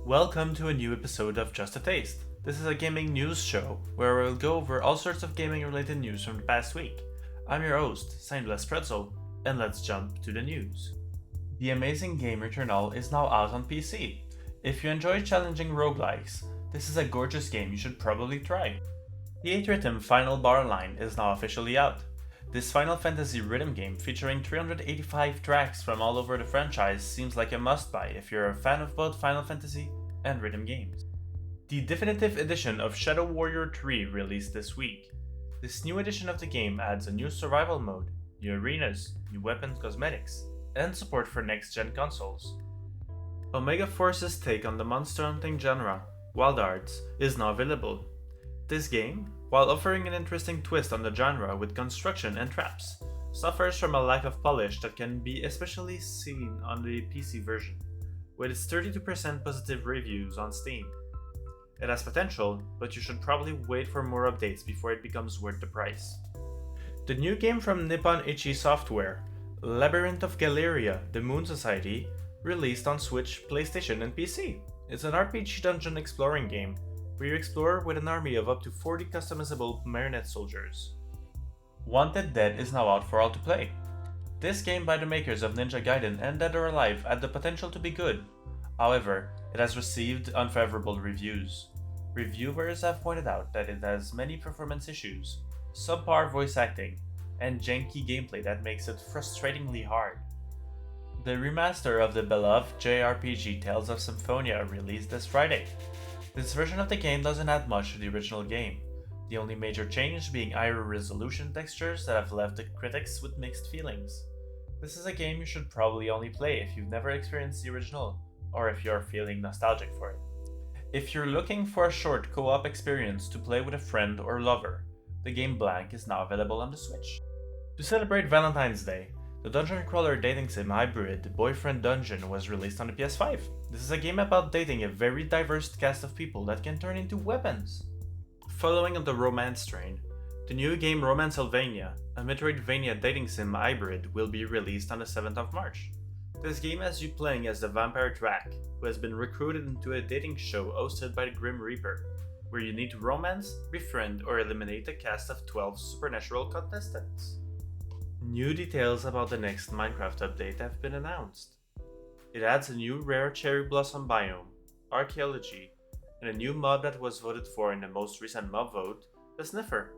Welcome to a new episode of Just a Taste. This is a gaming news show where we'll go over all sorts of gaming related news from the past week. I'm your host, Signless Pretzel, and let's jump to the news. The amazing game Returnal is now out on PC. If you enjoy challenging roguelikes, this is a gorgeous game you should probably try. The 8 Rhythm Final Bar Line is now officially out. This Final Fantasy rhythm game featuring 385 tracks from all over the franchise seems like a must-buy if you're a fan of both Final Fantasy and rhythm games. The definitive edition of Shadow Warrior 3 released this week. This new edition of the game adds a new survival mode, new arenas, new weapon cosmetics, and support for next-gen consoles. Omega Force's take on the monster hunting genre, Wild Arts, is now available. This game, while offering an interesting twist on the genre with construction and traps, suffers from a lack of polish that can be especially seen on the PC version, with its 32% positive reviews on Steam. It has potential, but you should probably wait for more updates before it becomes worth the price. The new game from Nippon Ichi Software, Labyrinth of Galeria: The Moon Society, released on Switch, PlayStation, and PC. It's an RPG dungeon exploring game where you explore with an army of up to 40 customizable marionette soldiers. Wanted Dead is now out for all to play. This game by the makers of Ninja Gaiden and Dead or Alive had the potential to be good. However, it has received unfavorable reviews. Reviewers have pointed out that it has many performance issues, subpar voice acting, and janky gameplay that makes it frustratingly hard. The remaster of the beloved JRPG Tales of Symphonia released this Friday. This version of the game doesn't add much to the original game, the only major change being higher resolution textures that have left the critics with mixed feelings. This is a game you should probably only play if you've never experienced the original, or if you're feeling nostalgic for it. If you're looking for a short co-op experience to play with a friend or lover, the game Blank is now available on the Switch. To celebrate Valentine's Day, the dungeon crawler dating sim hybrid Boyfriend Dungeon was released on the PS5. This is a game about dating a very diverse cast of people that can turn into weapons. Following on the romance train, the new game Romancevania, a Metroidvania dating sim hybrid, will be released on the 7th of March. This game has you playing as the vampire Drac, who has been recruited into a dating show hosted by the Grim Reaper, where you need to romance, befriend, or eliminate a cast of 12 supernatural contestants. New details about the next Minecraft update have been announced. It adds a new rare cherry blossom biome, archaeology, and a new mob that was voted for in the most recent mob vote, the Sniffer.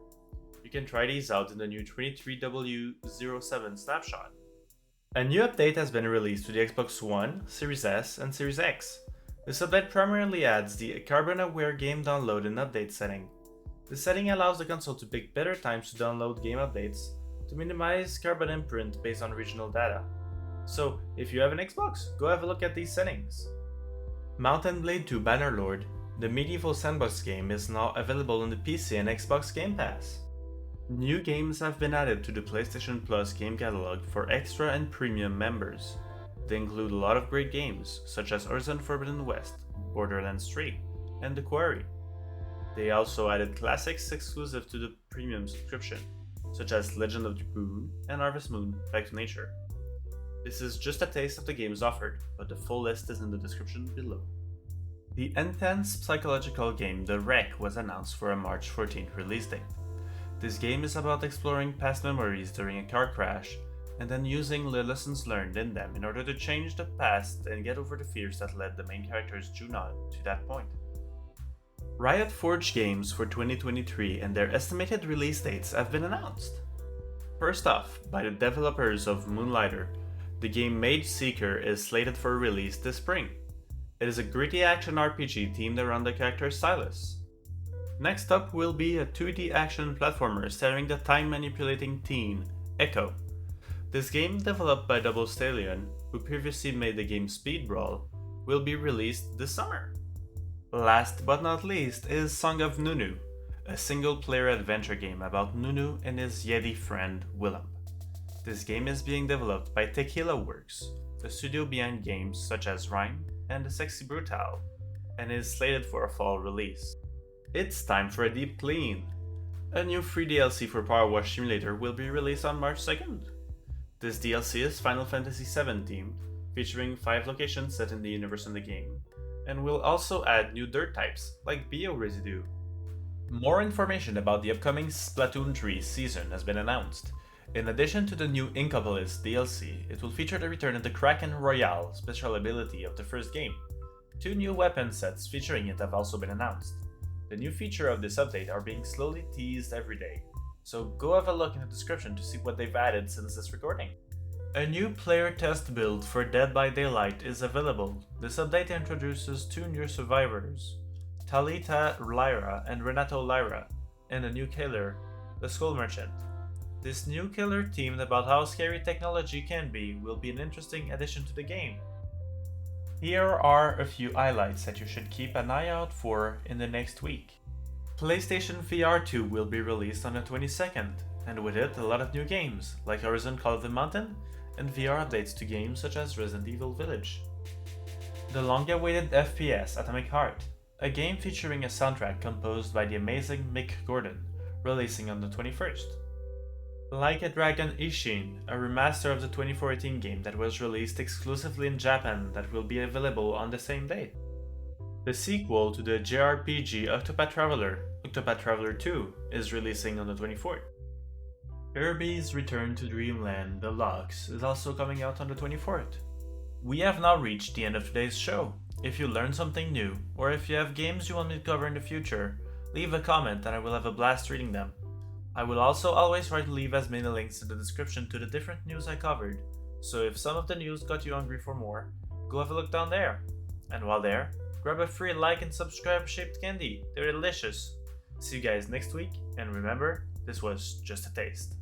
You can try these out in the new 23W07 snapshot. A new update has been released to the Xbox One, Series S, and Series X. This update primarily adds the Carbon Aware game download and update setting. This setting allows the console to pick better times to download game updates to minimize carbon imprint based on regional data. So, if you have an Xbox, go have a look at these settings. Mount & Blade 2 Bannerlord, the medieval sandbox game, is now available on the PC and Xbox Game Pass. New games have been added to the PlayStation Plus game catalog for extra and premium members. They include a lot of great games, such as Horizon Forbidden West, Borderlands 3, and The Quarry. They also added classics exclusive to the premium subscription, such as Legend of Dragoon and Harvest Moon: Back to Nature. This is just a taste of the games offered, but the full list is in the description below. The intense psychological game The Wreck was announced for a March 14th release date. This game is about exploring past memories during a car crash, and then using the lessons learned in them in order to change the past and get over the fears that led the main characters Junon to that point. Riot Forge games for 2023 and their estimated release dates have been announced. First off, by the developers of Moonlighter, the game Mage Seeker is slated for release this spring. It is a gritty action RPG themed around the character Silas. Next up will be a 2D action platformer starring the time-manipulating teen, Echo. This game, developed by Double Stallion, who previously made the game Speed Brawl, will be released this summer. Last but not least is Song of Nunu, a single-player adventure game about Nunu and his Yeti friend Willem. This game is being developed by Tequila Works, the studio behind games such as Rhyme and The Sexy Brutale, and is slated for a fall release. It's time for a deep clean! A new free DLC for Power Wash Simulator will be released on March 2nd. This DLC is Final Fantasy VII themed, featuring 5 locations set in the universe in the game. and we'll also add new dirt types, like Bioresidue. More information about the upcoming Splatoon 3 season has been announced. In addition to the new Inkopolis DLC, it will feature the return of the Kraken Royale special ability of the first game. 2 new weapon sets featuring it have also been announced. The new feature of this update are being slowly teased every day, so go have a look in the description to see what they've added since this recording. A new player test build for Dead by Daylight is available. This update introduces 2 new survivors, Talita Lyra and Renato Lyra, and a new killer, the Skull Merchant. This new killer, themed about how scary technology can be, will be an interesting addition to the game. Here are a few highlights that you should keep an eye out for in the next week. PlayStation VR 2 will be released on the 22nd, and with it a lot of new games, like Horizon Call of the Mountain, and VR updates to games such as Resident Evil Village. The long-awaited FPS Atomic Heart, a game featuring a soundtrack composed by the amazing Mick Gordon, releasing on the 21st. Like a Dragon Ishin, a remaster of the 2014 game that was released exclusively in Japan that will be available on the same date. The sequel to the JRPG Octopath Traveler 2, is releasing on the 24th. Kirby's Return to Dreamland Deluxe is also coming out on the 24th. We have now reached the end of today's show. If you learned something new, or if you have games you want me to cover in the future, leave a comment and I will have a blast reading them. I will also always try to leave as many links in the description to the different news I covered, so if some of the news got you hungry for more, go have a look down there. And while there, grab a free like and subscribe shaped candy, they're delicious. See you guys next week, and remember, this was just a taste.